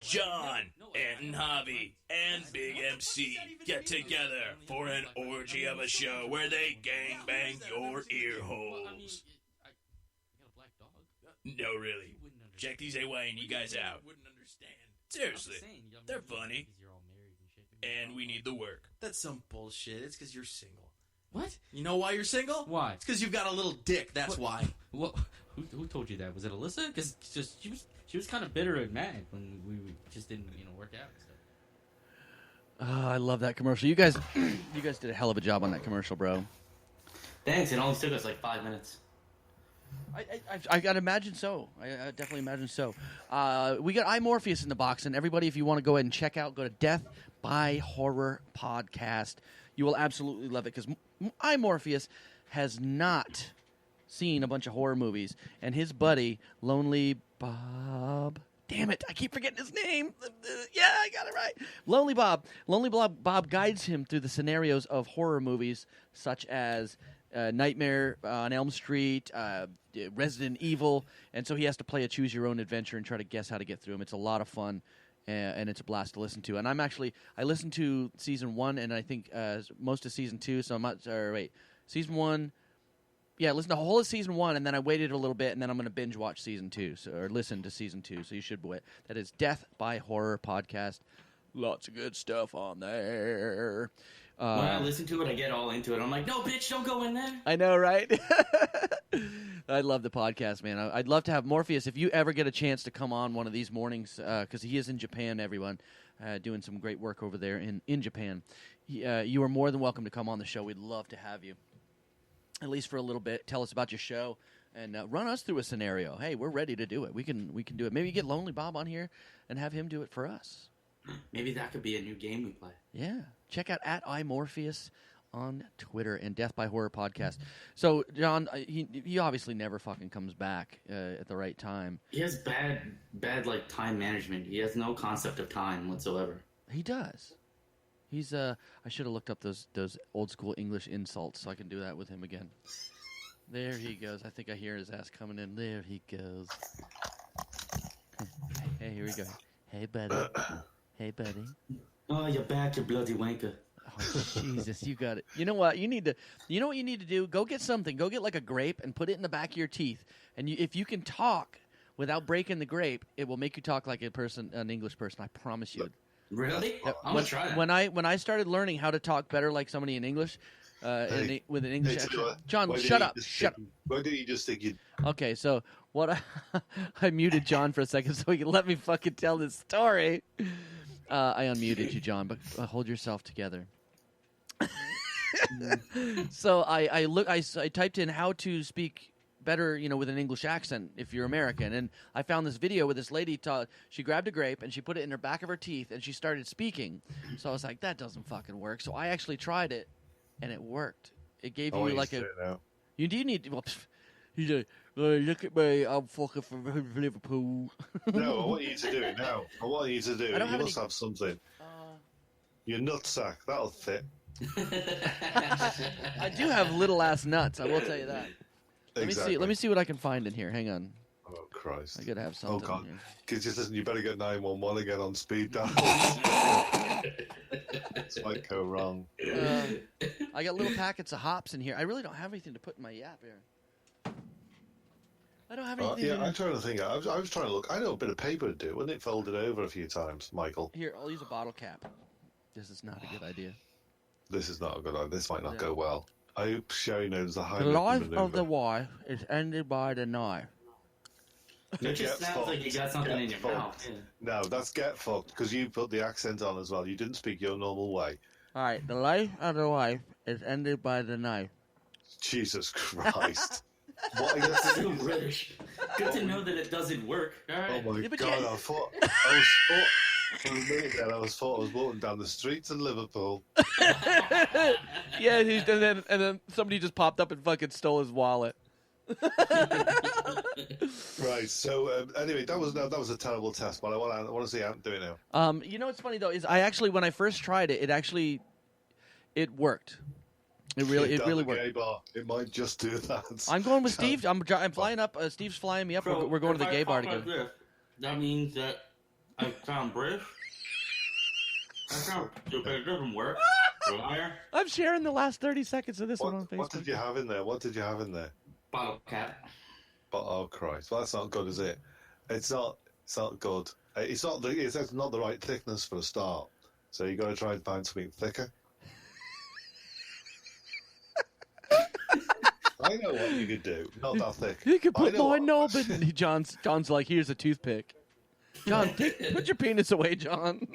John and Javi and Big MC get together for an orgy of a show where they gangbang your ear holes. No, really. Check these AY and you guys out. Seriously, they're funny. And we need the work. That's some bullshit. It's because you're single. What? You know why you're single? Why? It's because you've got a little dick. That's why. What? Who told you that? Was it Alyssa? Because she was kind of bitter and mad when we just didn't work out. So. I love that commercial. You guys did a hell of a job on that commercial, bro. Thanks. It only took us like 5 minutes. I gotta imagine so. I definitely imagine so. We got iMorpheus in the box, and everybody, if you want to go ahead and check out, go to Death by Horror Podcast. You will absolutely love it because iMorpheus has not seen a bunch of horror movies, and his buddy Lonely Bob. Damn it! I keep forgetting his name. Yeah, I got it right. Lonely Bob guides him through the scenarios of horror movies such as Nightmare on Elm Street, Resident Evil, and so he has to play a choose-your-own-adventure and try to guess how to get through them. It's a lot of fun, and it's a blast to listen to. And I listened to season 1, and I think most of season 2. So I'm not. Season 1. Yeah, listen to the whole of season 1, and then I waited a little bit, and then I'm going to binge watch season 2, or listen to season 2. So you should wait. That is Death by Horror Podcast. Lots of good stuff on there. When I listen to it, I get all into it. I'm like, no, bitch, don't go in there. I know, right? I love the podcast, man. I'd love to have Morpheus, if you ever get a chance to come on one of these mornings, because he is in Japan, everyone, doing some great work over there in Japan. You are more than welcome to come on the show. We'd love to have you, at least for a little bit. Tell us about your show and run us through a scenario. Hey, we're ready to do it. We can do it. Maybe get Lonely Bob on here and have him do it for us. Maybe that could be a new game we play. Yeah. Check out iMorpheus on Twitter and Death by Horror Podcast. So, John, he obviously never fucking comes back at the right time. He has bad like time management. He has no concept of time whatsoever. He does. He's I should have looked up those old school English insults so I can do that with him again. There he goes. I think I hear his ass coming in. There he goes. Hey, here we go. Hey, buddy. Hey, buddy. Oh, you're back, you bloody wanker. Oh, Jesus, you got it. You know what? You know what you need to do? Go get something. Go get like a grape and put it in the back of your teeth. And if you can talk without breaking the grape, it will make you talk like an English person. I promise you. Really? I'm gonna try that. When I started learning how to talk better like somebody in English, with an English accent. John, shut up. Why didn't you just think you'd... Okay, so what? I muted John for a second so he could let me fucking tell this story. I unmuted you, John, but hold yourself together. So I typed in how to speak better, with an English accent if you're American, and I found this video where this lady she grabbed a grape and she put it in her back of her teeth and she started speaking. So I was like, that doesn't fucking work. So I actually tried it, and it worked. It gave you like a. You do need. Well, he's like, look at me, I'm fucking from Liverpool. No, I want you to do it now. I want you to do it. You must have something. Your nutsack, that'll fit. I do have little ass nuts, I will tell you that. Exactly. Let me see what I can find in here. Hang on. Oh, Christ. I gotta have something. Oh, God. In here. Just listen, you better get 911 again on speed dial. This might go wrong. I got little packets of hops in here. I really don't have anything to put in my yap here. I don't have anything. Yeah, I'm trying to think. I was trying to look. I know a bit of paper to do. Wouldn't it fold it over a few times, Michael? Here, I'll use a bottle cap. This is not a good idea. This is not a good idea. This might not go well. I hope Sherry knows the high. The life of the wife is ended by the knife. It just sounds like you got something in your mouth. Yeah. No, that's get fucked, because you put the accent on as well. You didn't speak your normal way. All right, the life of the wife is ended by the knife. Jesus Christ. What are you so British. Good to know that it doesn't work. All right. Oh my God, I thought for a minute there, I was walking down the streets in Liverpool. Yeah, and then somebody just popped up and fucking stole his wallet. Right. So anyway, that was a terrible test, but I want to see Ant do it now. You know what's funny though is I actually, when I first tried it, it worked. It really worked. Gay bar. It might just do that. I'm going with Steve. I'm flying up. Steve's flying me up. We're going to the gay bar together. That means that I sound British. I sound stupid. It doesn't work. Liar. I'm sharing the last 30 seconds of this one on Facebook. What did you have in there? What did you have in there? Bottle cap. But oh Christ! Well, that's not good, is it? It's not. It's not good. It's not the. It's not the right thickness for a start. So you got to try and find something thicker. I know what you could do. Not that thick. You could put I know my what- knob in. John's like, here's a toothpick. John, put your penis away, John.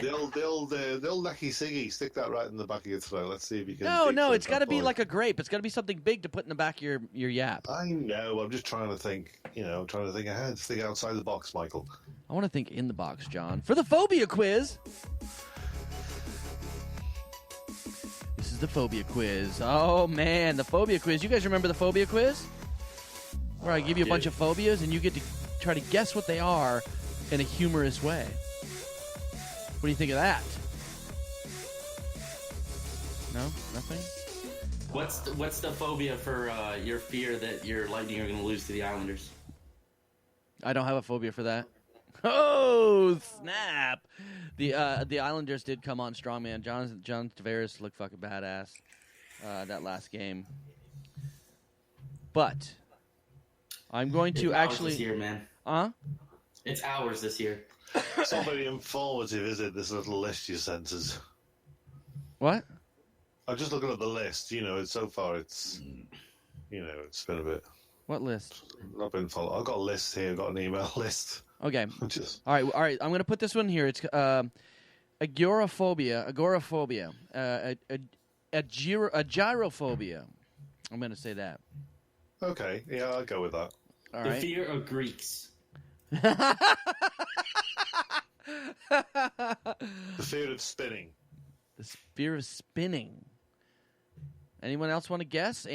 The old lecky siggy. Stick that right in the back of your throat. Let's see if you can. No, it's got to be boy. like a grape. It's got to be something big to put in the back of your yap. I know. I'm just trying to think. Trying to think ahead. Think outside the box, Michael. I want to think in the box, John. For the phobia quiz. This is the phobia quiz. Oh, man, the phobia quiz. You guys remember the phobia quiz? Where I give you a bunch of phobias and you get to try to guess what they are in a humorous way. What do you think of that? No? Nothing? What's the phobia for your fear that your Lightning are going to lose to the Islanders? I don't have a phobia for that. Oh, snap. The Islanders did come on strong, man. John Tavares looked fucking badass that last game. But I'm going to It's actually... ours this year, man. It's ours this year. It's not very informative, is it? This little list you sent us. What? I'm just looking at the list. So far it's it's been a bit. What list? Not been followed. I've got a list here. I've got an email list. Okay. Just All right. I'm going to put this one here. It's agoraphobia. A gyrophobia. I'm going to say that. okay. Yeah, I'll go with that. All The right. fear of Greeks. The fear of spinning. The fear of spinning. Anyone else want to guess?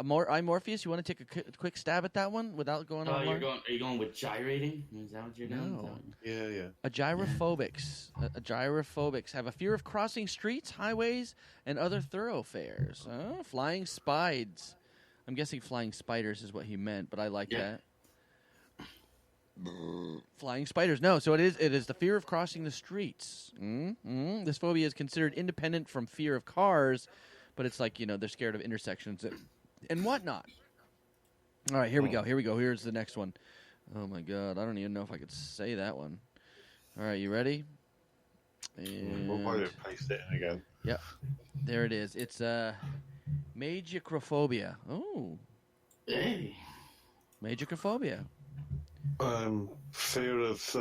Morpheus, you want to take a quick stab at that one without going on? Are you going with gyrating? Is that what you're doing? No. Yeah. Agyraphobics have a fear of crossing streets, highways, and other thoroughfares. Flying spides. I'm guessing flying spiders is what he meant, but I like that. Flying spiders. No, so it is the fear of crossing the streets. This phobia is considered independent from fear of cars, but it's like, they're scared of intersections and whatnot. All right, here we go. Here's the next one. Oh, my God. I don't even know if I could say that one. All right, you ready? We'll probably paste it in again. Yep. There it is. It's magicrophobia. Oh. Hey. Magicrophobia. Fear of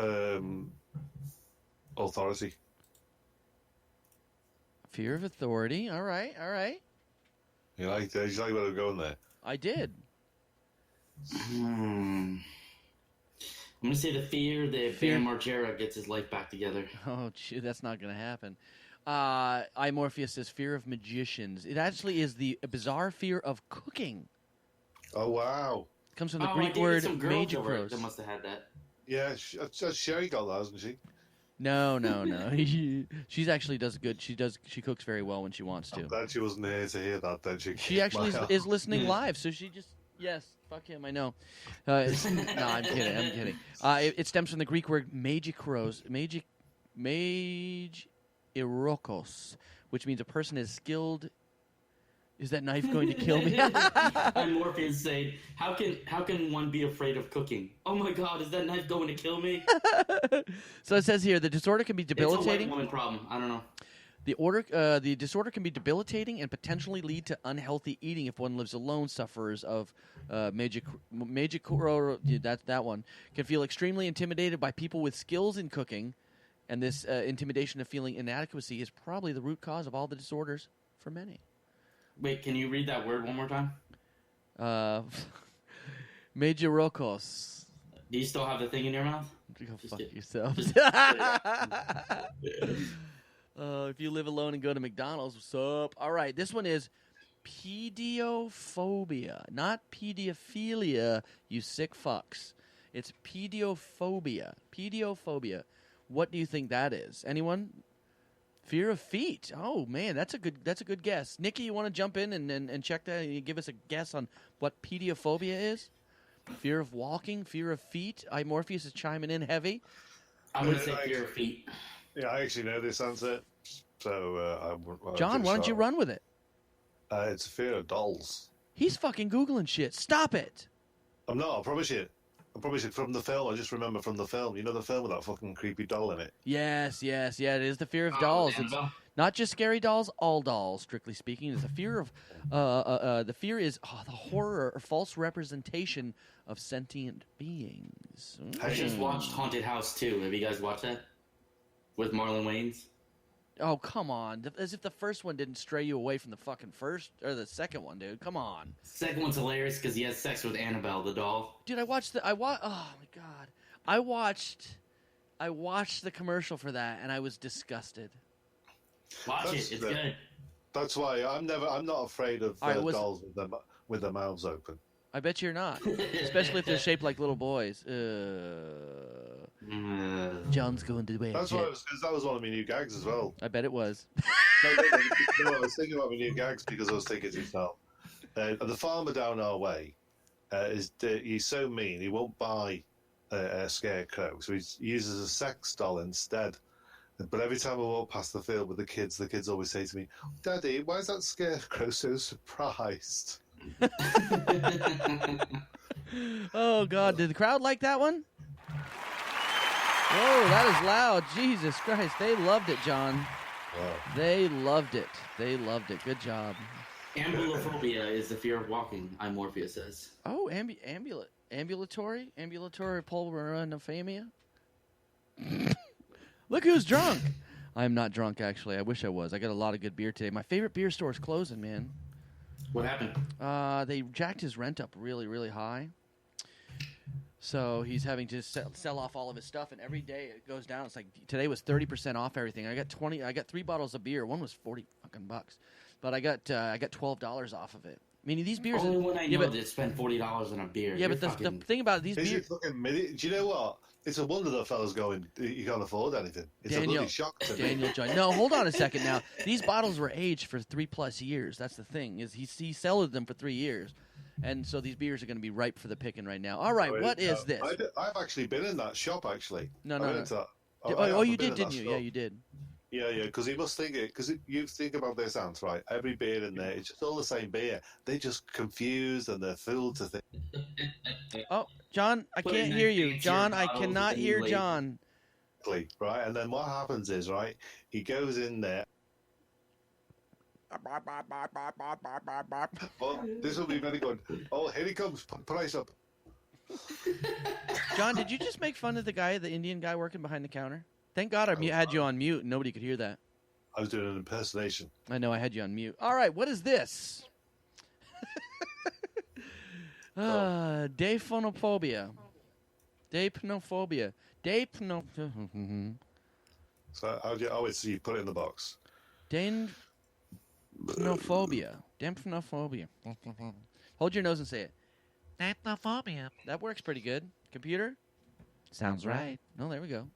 authority. Fear of authority. All right. You like where I'm going there? I did. I'm going to say the fear that Bam Margera gets his life back together. Oh, gee, that's not going to happen. Morpheus says fear of magicians. It actually is the bizarre fear of cooking. Oh, wow. It comes from the I Greek dated word some girl magikros. that must have had that. Yeah, Sherry got that, hasn't she? No. She's actually does good. She cooks very well when she wants to. I'm glad she wasn't here to hear that. Then She actually is listening live, so she just fuck him. I know. No, I'm kidding. It stems from the Greek word magikros, magirokos, which means a person is skilled. Is that knife going to kill me? And Morpheus saying, "How can one be afraid of cooking? Oh my God, is that knife going to kill me?" So it says here the disorder can be debilitating. It's a white woman problem. I don't know. The disorder can be debilitating and potentially lead to unhealthy eating if one lives alone. Sufferers of magicro, that one, can feel extremely intimidated by people with skills in cooking, and this intimidation of feeling inadequacy is probably the root cause of all the disorders for many. Wait, can you read that word one more time? Magirokos. Do you still have the thing in your mouth? Go Just fuck kidding. yourself. If you live alone and go to McDonald's, what's up? All right, this one is pediophobia, not pedophilia, you sick fucks. It's pediophobia. Pediophobia. What do you think that is? Anyone? Fear of feet. Oh man, that's a good guess. Nikki, you want to jump in and check that? And give us a guess on what pediophobia is? Fear of walking, fear of feet. Morpheus is chiming in heavy. I'm going to say fear of feet. Yeah, I actually know this answer. So, John, why don't you run with it? It's a fear of dolls. He's fucking Googling shit. Stop it. I'm not, I promise you. From the film. I just remember from the film. You know the film with that fucking creepy doll in it? Yes. Yeah, it is the fear of dolls. It's not just scary dolls, all dolls, strictly speaking. It's a fear of, the fear is the horror or false representation of sentient beings. I just watched Haunted House 2. Have you guys watched that? With Marlon Wayans? Oh, come on. As if the first one didn't stray you away from the fucking first, or the second one, dude. Come on. Second one's hilarious because he has sex with Annabelle, the doll. Dude, oh my God. I watched the commercial for that, and I was disgusted. Watch it. It's good. That's why I'm not afraid of dolls with their mouths open. I bet you're not. Especially if they're shaped like little boys. John's going to the way. That's why, because that was one of my new gags as well. I bet it was. No, I was thinking about my new gags because I was thinking to myself, the farmer down our way he's so mean, he won't buy a scarecrow, so he uses a sex doll instead. But every time I walk past the field with the kids always say to me, "Daddy, why is that scarecrow so surprised?" Oh, God. Did the crowd like that one? Whoa, that is loud. Jesus Christ. They loved it, John. Wow. They loved it. Good job. Ambulophobia is the fear of walking, Morpheus says. Oh, ambulatory pulmonophagia. Look who's drunk. I'm not drunk, actually. I wish I was. I got a lot of good beer today. My favorite beer store is closing, man. What happened? They jacked his rent up really, really high. So he's having to sell off all of his stuff, and every day it goes down. It's like today was 30% off everything. I got 3 bottles of beer. One was $40 fucking bucks, but I got $12 off of it. I mean, these beers. Only one I know that spent $40 on a beer. Yeah, but the thing about these beers. Do you know what? It's a wonder that fella's going. You can't afford anything. It's a bloody shock to me. Daniel Joy. No, hold on a second now. These bottles were aged for 3+ years. That's the thing. Is he sold them for 3 years, and so these beers are going to be ripe for the picking right now. All right, what is this? I've actually been in that shop actually. No. You did, didn't you? Yeah, you did. Yeah, because he must think it. Because you think about this, Ant, right? Every beer in there, it's just all the same beer. They're just confused and they're fooled to think. Oh, John, I can't hear you. John, I cannot hear John. Right, and then what happens is, right, he goes in there. Well, this will be very good. Oh, here he comes. Price up. John, did you just make fun of the Indian guy working behind the counter? Thank God I had you on mute and nobody could hear that. I was doing an impersonation. I know, I had you on mute. All right, what is this? Daphonophobia. So it's you put it in the box. Daphonophobia. Hold your nose and say it. Daphonophobia. That works pretty good. Computer? Sounds right. Oh, there we go.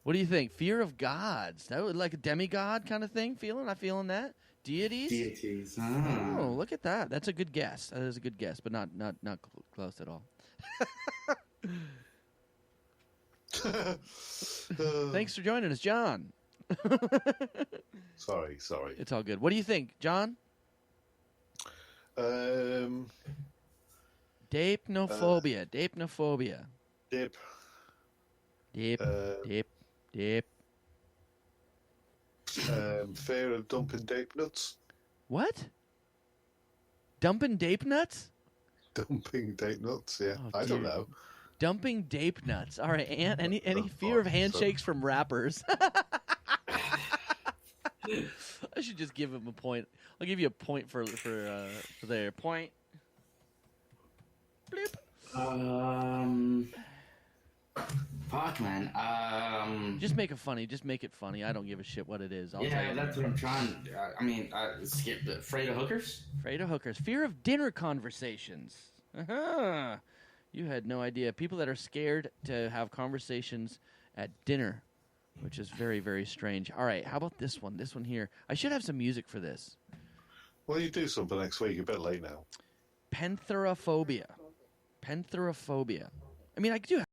What do you think? Fear of gods. That would like a demigod kind of thing? Not feeling that? Deities? Oh, look at that. That's a good guess. That is a good guess, but not close at all. Thanks for joining us, John. Sorry. It's all good. What do you think, John? Daphonophobia. Dip. Fear of dumping dape nuts. What? Dumping dape nuts? Dumping dape nuts, yeah. Oh, I don't know. Dumping dape nuts. All right, Ant, any fear of handshakes from rappers? I should just give him a point. I'll give you a point for their point. Bloop. Fuck, man. Just make it funny. Just make it funny. I don't give a shit what it is. I'll tell Yeah, you. that's what I'm trying. Skip afraid of hookers. Afraid of hookers. Fear of dinner conversations. Uh-huh. You had no idea. People that are scared to have conversations at dinner, which is very, very strange. All right, how about this one? This one here. I should have some music for this. Well, you do something next week. A bit late now. Pentherophobia. Pentherophobia. I mean, I do